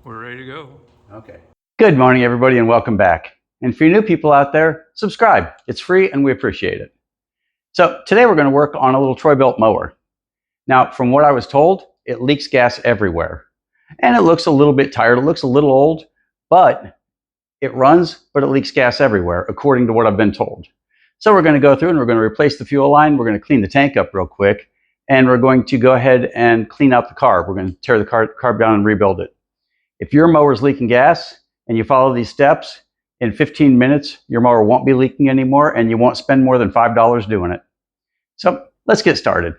We're ready to go. Okay. Good morning, everybody, and welcome back. And for you new people out there, subscribe. It's free and we appreciate it. So today we're going to work on a little Troy-Bilt mower. Now, from what I was told, it leaks gas everywhere. And it looks a little bit tired. It looks a little old, but it runs, but it leaks gas everywhere, according to what I've been told. So we're going to go through and we're going to replace the fuel line. We're going to clean the tank up real quick. And we're going to go ahead and clean out the carb. We're going to tear the carb down and rebuild it. If your mower is leaking gas and you follow these steps, in 15 minutes, your mower won't be leaking anymore and you won't spend more than $5 doing it. So let's get started.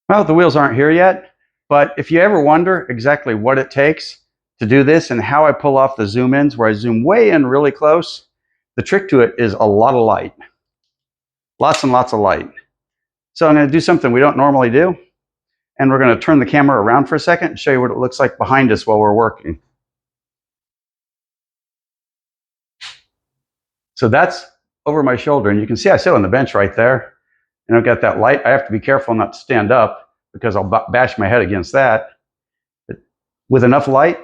Well, the wheels aren't here yet, but if you ever wonder exactly what it takes to do this and how I pull off the zoom ins where I zoom way in really close, the trick to it is a lot of light. Lots and lots of light. So I'm going to do something we don't normally do. And we're going to turn the camera around for a second and show you what it looks like behind us while we're working. So that's over my shoulder. And you can see I sit on the bench right there. And I've got that light. I have to be careful not to stand up because I'll bash my head against that. But with enough light,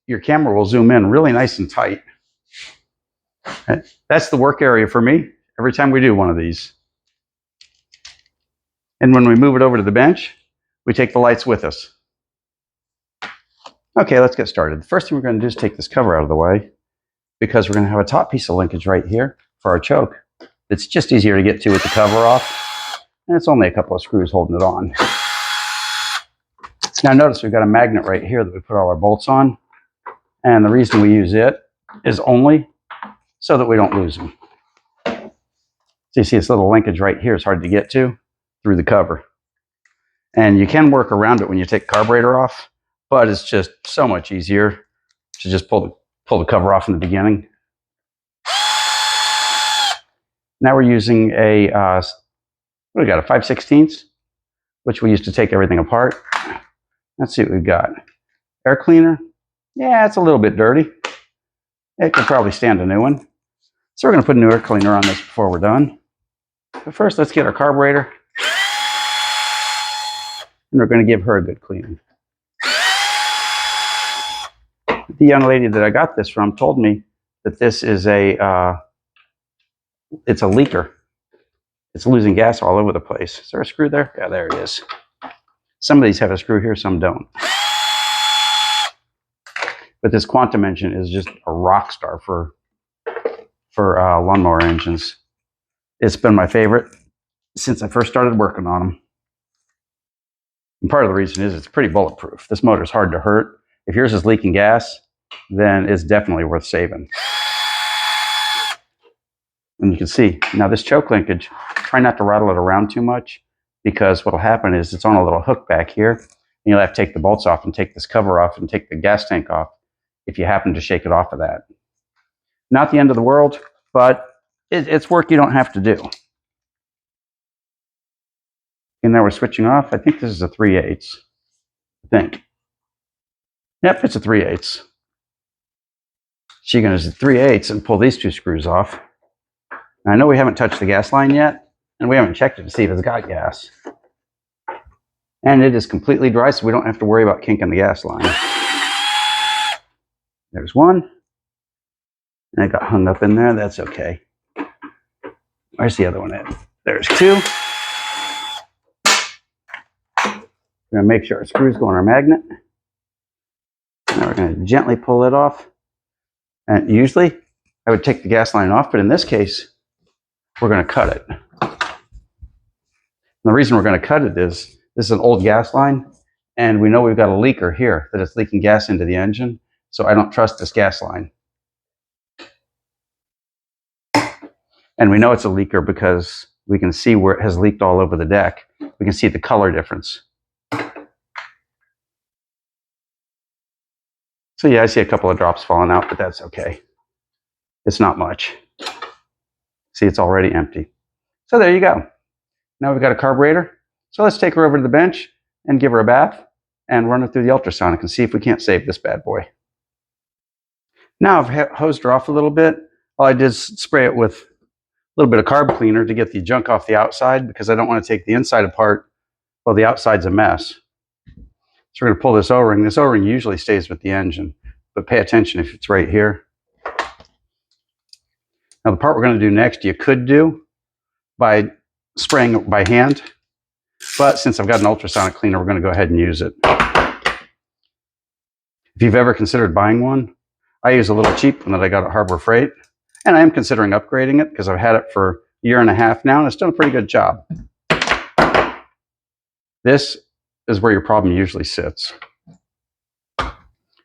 your camera will zoom in really nice and tight. And that's the work area for me every time we do one of these. And when we move it over to the bench, we take the lights with us. Okay, let's get started. The first thing we're going to do is take this cover out of the way because we're going to have a top piece of linkage right here for our choke. It's just easier to get to with the cover off, and it's only a couple of screws holding it on. Now notice we've got a magnet right here that we put all our bolts on, and the reason we use it is only so that we don't lose them. So you see this little linkage right here is hard to get to through the cover. And you can work around it when you take the carburetor off, but it's just so much easier to just pull the cover off in the beginning. Now we're using a, what do we got, a 5/16, which we used to take everything apart. Let's see what we've got. Air cleaner. Yeah, it's a little bit dirty. It could probably stand a new one. So we're going to put a new air cleaner on this before we're done. But first, let's get our carburetor. And we're going to give her a good cleaning. The young lady that I got this from told me that this is it's a leaker. It's losing gas all over the place. Is there a screw there? Yeah, there it is. Some of these have a screw here, some don't. But this Quantum engine is just a rock star for lawnmower engines. It's been my favorite since I first started working on them. And part of the reason is it's pretty bulletproof. This motor is hard to hurt. If yours is leaking gas, then it's definitely worth saving. And you can see, now this choke linkage, try not to rattle it around too much because what will happen is it's on a little hook back here. And you'll have to take the bolts off and take this cover off and take the gas tank off if you happen to shake it off of that. Not the end of the world, but it's work you don't have to do. And now we're switching off. I think this is a 3/8. I think. Yep, it's a 3/8. So you're going to do 3/8 and pull these two screws off. Now, I know we haven't touched the gas line yet, and we haven't checked it to see if it's got gas. And it is completely dry, so we don't have to worry about kinking the gas line. There's one. And it got hung up in there. That's okay. Where's the other one at? There's two. We're going to make sure our screws go on our magnet. Now we're going to gently pull it off. And usually I would take the gas line off, but in this case, we're going to cut it. And the reason we're going to cut it is this is an old gas line, and we know we've got a leaker here that it's leaking gas into the engine, so I don't trust this gas line. And we know it's a leaker because we can see where it has leaked all over the deck. We can see the color difference. So yeah, I see a couple of drops falling out, but that's okay. It's not much. See, it's already empty. So there you go. Now we've got a carburetor. So let's take her over to the bench and give her a bath and run her through the ultrasonic and see if we can't save this bad boy. Now I've hosed her off a little bit. All I did is spray it with a little bit of carb cleaner to get the junk off the outside because I don't want to take the inside apart while the outside's a mess. So we're going to pull this O-ring. This O-ring usually stays with the engine, but pay attention if it's right here. Now the part we're going to do next, you could do by spraying it by hand, but since I've got an ultrasonic cleaner, we're going to go ahead and use it. If you've ever considered buying one, I use a little cheap one that I got at Harbor Freight, and I am considering upgrading it because I've had it for a year and a half now, and it's done a pretty good job. This is where your problem usually sits.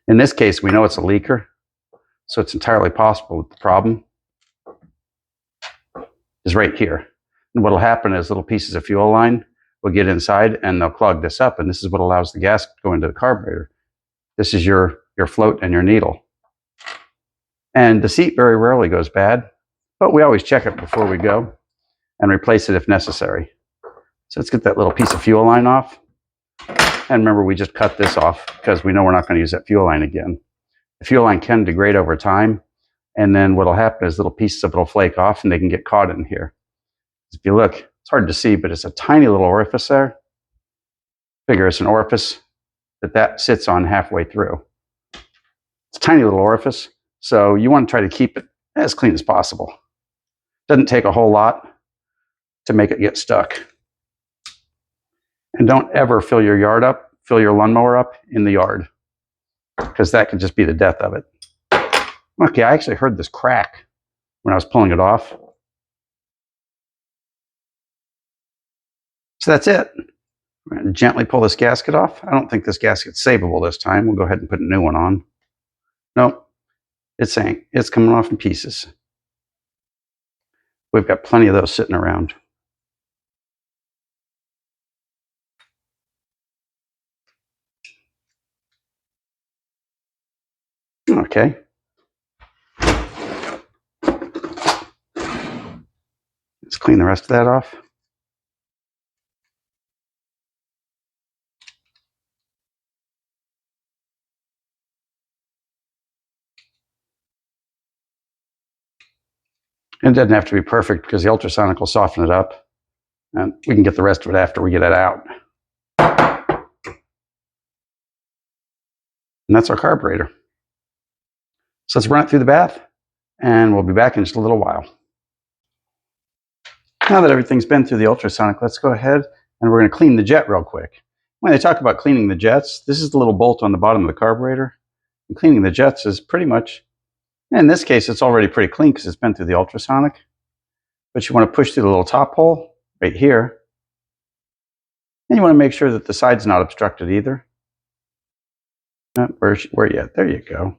In this case, we know it's a leaker, so it's entirely possible that the problem is right here. And what will happen is little pieces of fuel line will get inside and they'll clog this up, and this is what allows the gas to go into the carburetor. This is your float and your needle. And the seat very rarely goes bad, but we always check it before we go and replace it if necessary. So let's get that little piece of fuel line off. And remember, we just cut this off because we know we're not going to use that fuel line again. The fuel line can degrade over time, and then what will happen is little pieces of it will flake off and they can get caught in here. If you look, it's hard to see, but it's a tiny little orifice there. Figure it's an orifice that sits on halfway through. It's a tiny little orifice, so you want to try to keep it as clean as possible. Doesn't take a whole lot to make it get stuck. And don't ever fill your lawnmower up in the yard, because that could just be the death of it. Okay, I actually heard this crack when I was pulling it off. So that's it. We're going to gently pull this gasket off. I don't think this gasket's savable this time. We'll go ahead and put a new one on. Nope, it's saying it's coming off in pieces. We've got plenty of those sitting around. Okay. Let's clean the rest of that off. It doesn't have to be perfect because the ultrasonic will soften it up, and we can get the rest of it after we get it out. And that's our carburetor. So let's run it through the bath, and we'll be back in just a little while. Now that everything's been through the ultrasonic, let's go ahead and we're going to clean the jet real quick. When they talk about cleaning the jets, this is the little bolt on the bottom of the carburetor. And cleaning the jets is pretty much, in this case, it's already pretty clean because it's been through the ultrasonic. But you want to push through the little top hole right here. And you want to make sure that the side's not obstructed either. Where are you at? There you go.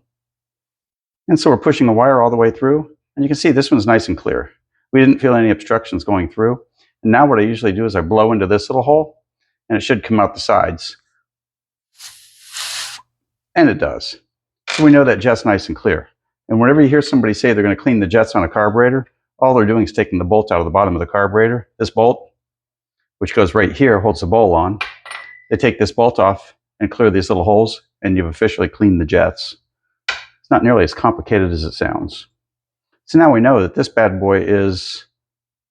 And so we're pushing a wire all the way through. And you can see this one's nice and clear. We didn't feel any obstructions going through. And now what I usually do is I blow into this little hole, and it should come out the sides. And it does. So we know that jet's nice and clear. And whenever you hear somebody say they're going to clean the jets on a carburetor, all they're doing is taking the bolt out of the bottom of the carburetor. This bolt, which goes right here, holds the bowl on. They take this bolt off and clear these little holes, and you've officially cleaned the jets. It's not nearly as complicated as it sounds. So now we know that this bad boy is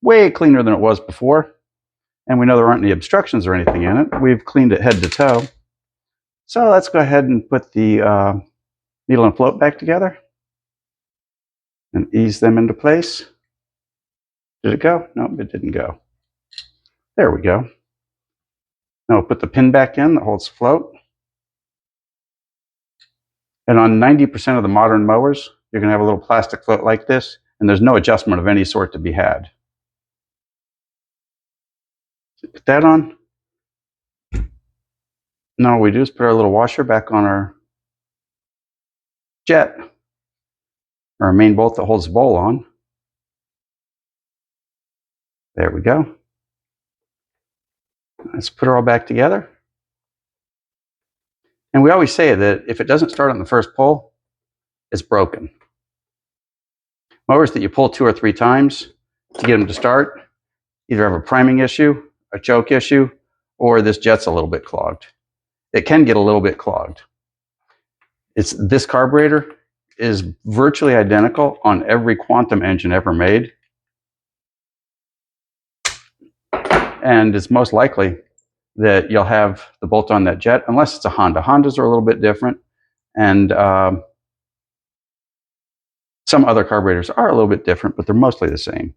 way cleaner than it was before, and we know there aren't any obstructions or anything in it. We've cleaned it head to toe. So let's go ahead and put the needle and float back together and ease them into place. Did it go? No, it didn't go. There we go. Now we'll put the pin back in that holds the float. And on 90% of the modern mowers, you're going to have a little plastic float like this, and there's no adjustment of any sort to be had. So put that on. Now what we do is put our little washer back on our jet, our main bolt that holds the bowl on. There we go. Let's put it all back together. And we always say that if it doesn't start on the first pull, it's broken. Mowers that you pull 2 or 3 times to get them to start either have a priming issue, a choke issue, or this jet's a little bit clogged. It can get a little bit clogged. This carburetor is virtually identical on every Quantum engine ever made. And it's most likely that you'll have the bolt on that jet, unless it's a Honda. Hondas are a little bit different, and some other carburetors are a little bit different, but they're mostly the same.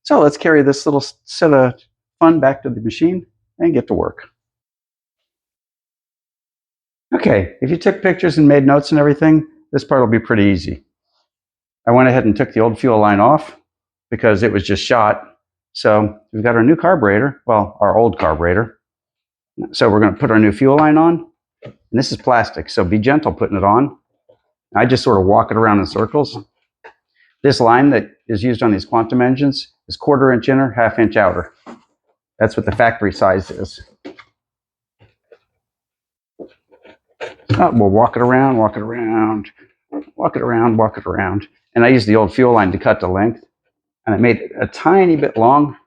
So let's carry this little set of fun back to the machine and get to work. Okay, if you took pictures and made notes and everything, this part will be pretty easy. I went ahead and took the old fuel line off because it was just shot. So we've got our new carburetor, well, our old carburetor. So we're going to put our new fuel line on. And this is plastic, so be gentle putting it on. I just sort of walk it around in circles. This line that is used on these Quantum engines is 1/4 inch inner, 1/2 inch outer. That's what the factory size is. We'll walk it around, walk it around, walk it around, walk it around. And I used the old fuel line to cut the length, and I made it a tiny bit long.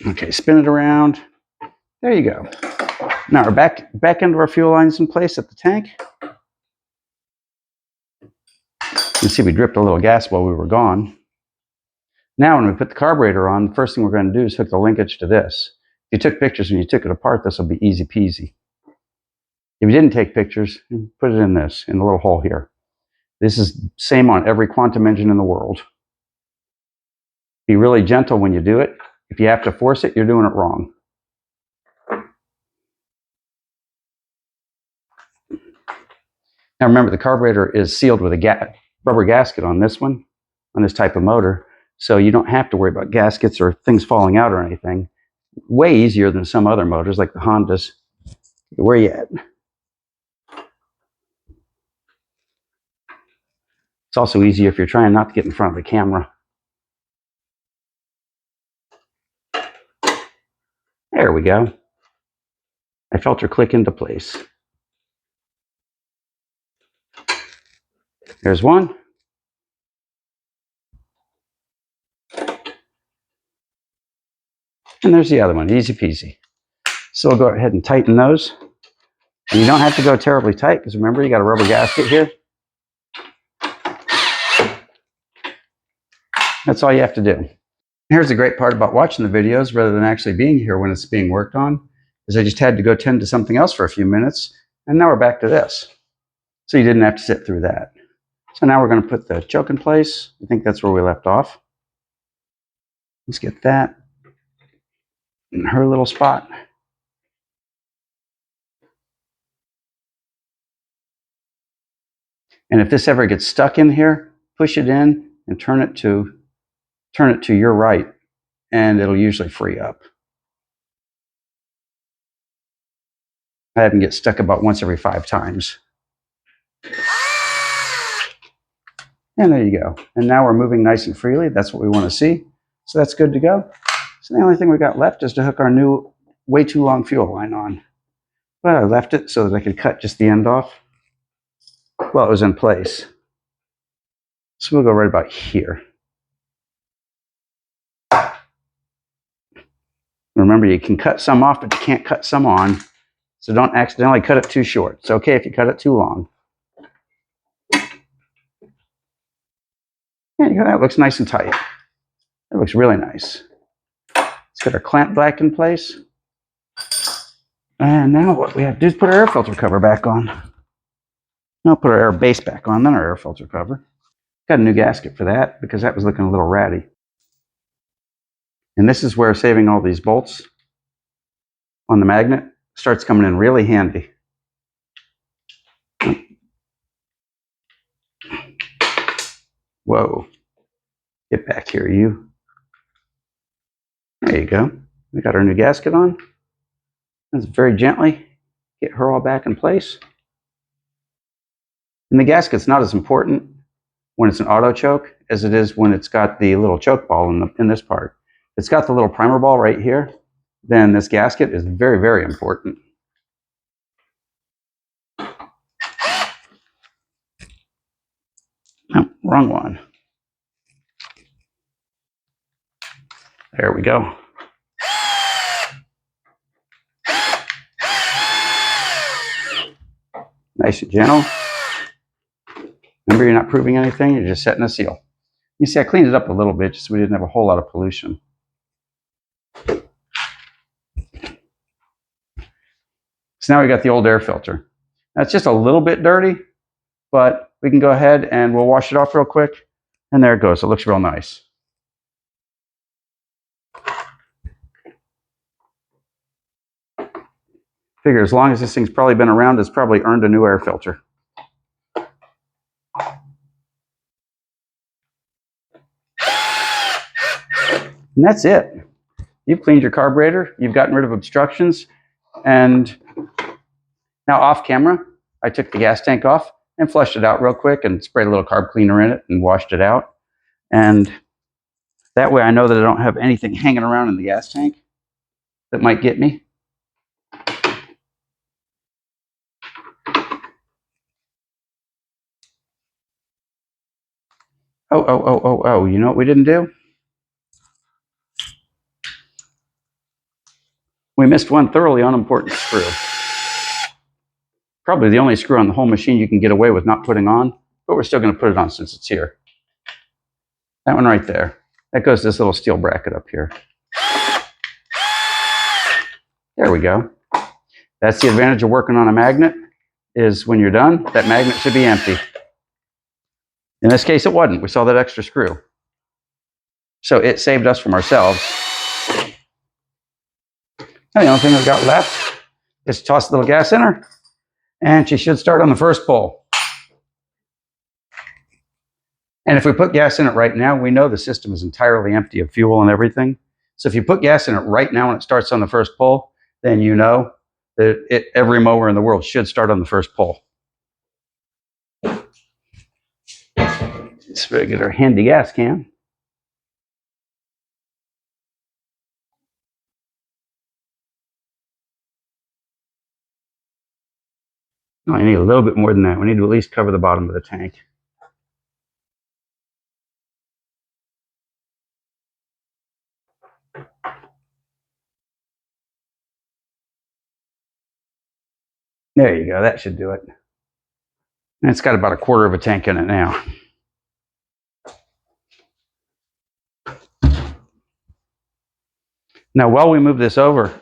Okay, spin it around. There you go. Now our back end of our fuel line is in place at the tank. You can see we dripped a little gas while we were gone. Now when we put the carburetor on, the first thing we're going to do is hook the linkage to this. If you took pictures and you took it apart, this will be easy peasy. If you didn't take pictures, put it in this, in the little hole here. This is same on every Quantum engine in the world. Be really gentle when you do it. If you have to force it, you're doing it wrong. Now remember, the carburetor is sealed with a rubber gasket on this one, on this type of motor, so you don't have to worry about gaskets or things falling out or anything. Way easier than some other motors like the Hondas. Where you at? It's also easier if you're trying not to get in front of the camera. There we go. I felt her click into place. There's one. And there's the other one, easy peasy. So we'll go ahead and tighten those. And you don't have to go terribly tight, because remember, you got a rubber gasket here. That's all you have to do. Here's the great part about watching the videos rather than actually being here when it's being worked on, is I just had to go tend to something else for a few minutes, and now we're back to this. So you didn't have to sit through that. So now we're going to put the choke in place. I think that's where we left off. Let's get that in her little spot. And if this ever gets stuck in here, push it in and turn it to your right, and it'll usually free up. I have them get stuck about once every 5 times. And there you go. And now we're moving nice and freely. That's what we want to see. So that's good to go. So the only thing we got left is to hook our new way too long fuel line on. But I left it so that I could cut just the end off while it was in place. So we'll go right about here. Remember, you can cut some off, but you can't cut some on. So don't accidentally cut it too short. It's okay if you cut it too long. There you go. That looks nice and tight. That looks really nice. Let's get our clamp back in place. And now what we have to do is put our air filter cover back on. I'll put our air base back on, then our air filter cover. Got a new gasket for that because that was looking a little ratty. And this is where saving all these bolts on the magnet starts coming in really handy. Whoa. Get back here, you. There you go. We got our new gasket on. Let's very gently get her all back in place. And the gasket's not as important when it's an auto choke as it is when it's got the little choke ball in this part. If it's got the little primer ball right here, then this gasket is very, very important. Oh, wrong one. There we go. Nice and gentle. Remember, you're not proving anything, you're just setting a seal. You see, I cleaned it up a little bit just so we didn't have a whole lot of pollution. So now we got the old air filter. Now it's just a little bit dirty, but we can go ahead and we'll wash it off real quick. And there it goes. It looks real nice. Figure as long as this thing's probably been around, it's probably earned a new air filter. And that's it. You've cleaned your carburetor, you've gotten rid of obstructions, and now off camera, I took the gas tank off and flushed it out real quick and sprayed a little carb cleaner in it and washed it out. And that way I know that I don't have anything hanging around in the gas tank that might get me. Oh, you know what we didn't do? We missed one thoroughly unimportant screw. Probably the only screw on the whole machine you can get away with not putting on, but we're still going to put it on since it's here. That one right there. That goes to this little steel bracket up here. There we go. That's the advantage of working on a magnet, is when you're done, that magnet should be empty. In this case, it wasn't. We saw that extra screw. So it saved us from ourselves. And the only thing we've got left is to toss a little gas in her, and she should start on the first pull. And if we put gas in it right now, we know the system is entirely empty of fuel and everything. So if you put gas in it right now and it starts on the first pull, then you know that every mower in the world should start on the first pull. Let's get our handy gas can. Oh, I need a little bit more than that. We need to at least cover the bottom of the tank. There you go. That should do it. And it's got about a quarter of a tank in it now. Now, while we move this over,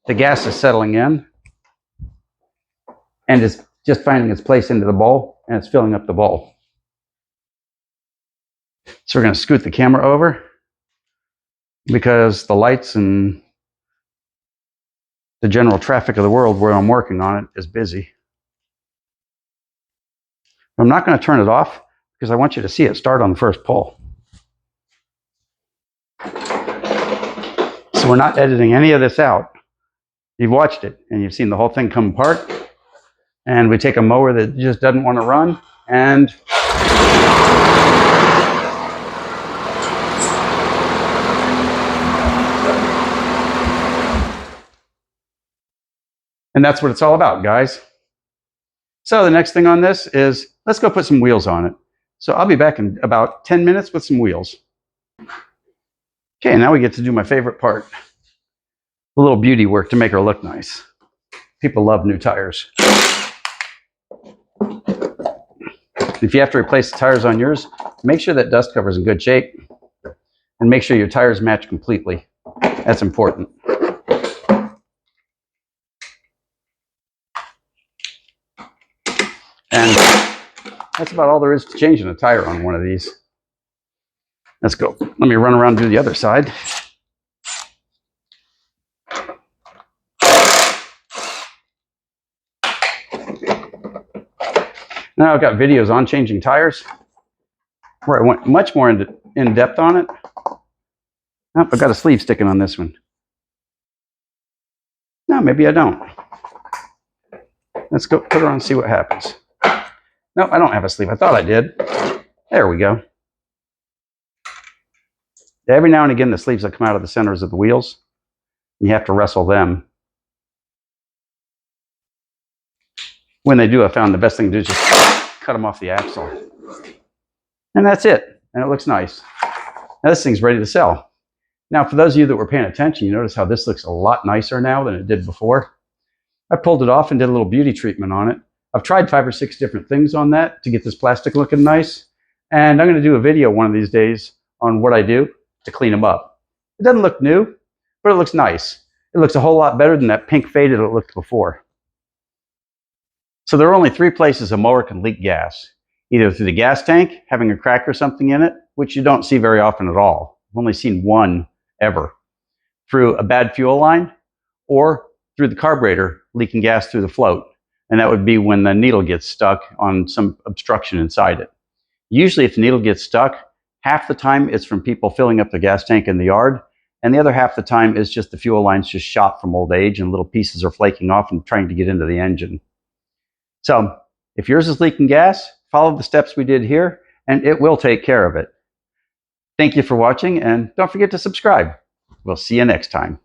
the gas is settling in and it's just finding its place into the bowl, and it's filling up the bowl. So we're going to scoot the camera over because the lights and the general traffic of the world where I'm working on it is busy. I'm not going to turn it off because I want you to see it start on the first pull. So we're not editing any of this out. You've watched it and you've seen the whole thing come apart. And we take a mower that just doesn't want to run, and that's what it's all about, guys. So the next thing on this is, let's go put some wheels on it. So I'll be back in about 10 minutes with some wheels. Okay, now we get to do my favorite part. A little beauty work to make her look nice. People love new tires. If you have to replace the tires on yours, make sure that dust cover is in good shape and make sure your tires match completely. That's important. And that's about all there is to changing a tire on one of these. Let's go. Let me run around and do the other side. Now I've got videos on changing tires where I went much more in depth on it. Oh, I've got a sleeve sticking on this one. No, maybe I don't. Let's go put her on and see what happens. Nope, I don't have a sleeve. I thought I did. There we go. Every now and again, the sleeves will come out of the centers of the wheels, and you have to wrestle them. When they do, I found the best thing to do is just cut them off the axle. And that's it. And it looks nice. Now this thing's ready to sell. Now, for those of you that were paying attention, you notice how this looks a lot nicer now than it did before. I pulled it off and did a little beauty treatment on it. I've tried 5 or 6 different things on that to get this plastic looking nice. And I'm going to do a video one of these days on what I do to clean them up. It doesn't look new, but it looks nice. It looks a whole lot better than that pink faded it looked before. So there are only three places a mower can leak gas. Either through the gas tank, having a crack or something in it, which you don't see very often at all. I've only seen one ever. Through a bad fuel line, or through the carburetor leaking gas through the float. And that would be when the needle gets stuck on some obstruction inside it. Usually if the needle gets stuck, half the time it's from people filling up the gas tank in the yard, and the other half the time is just the fuel line's just shot from old age and little pieces are flaking off and trying to get into the engine. So if yours is leaking gas, follow the steps we did here and it will take care of it. Thank you for watching and don't forget to subscribe. We'll see you next time.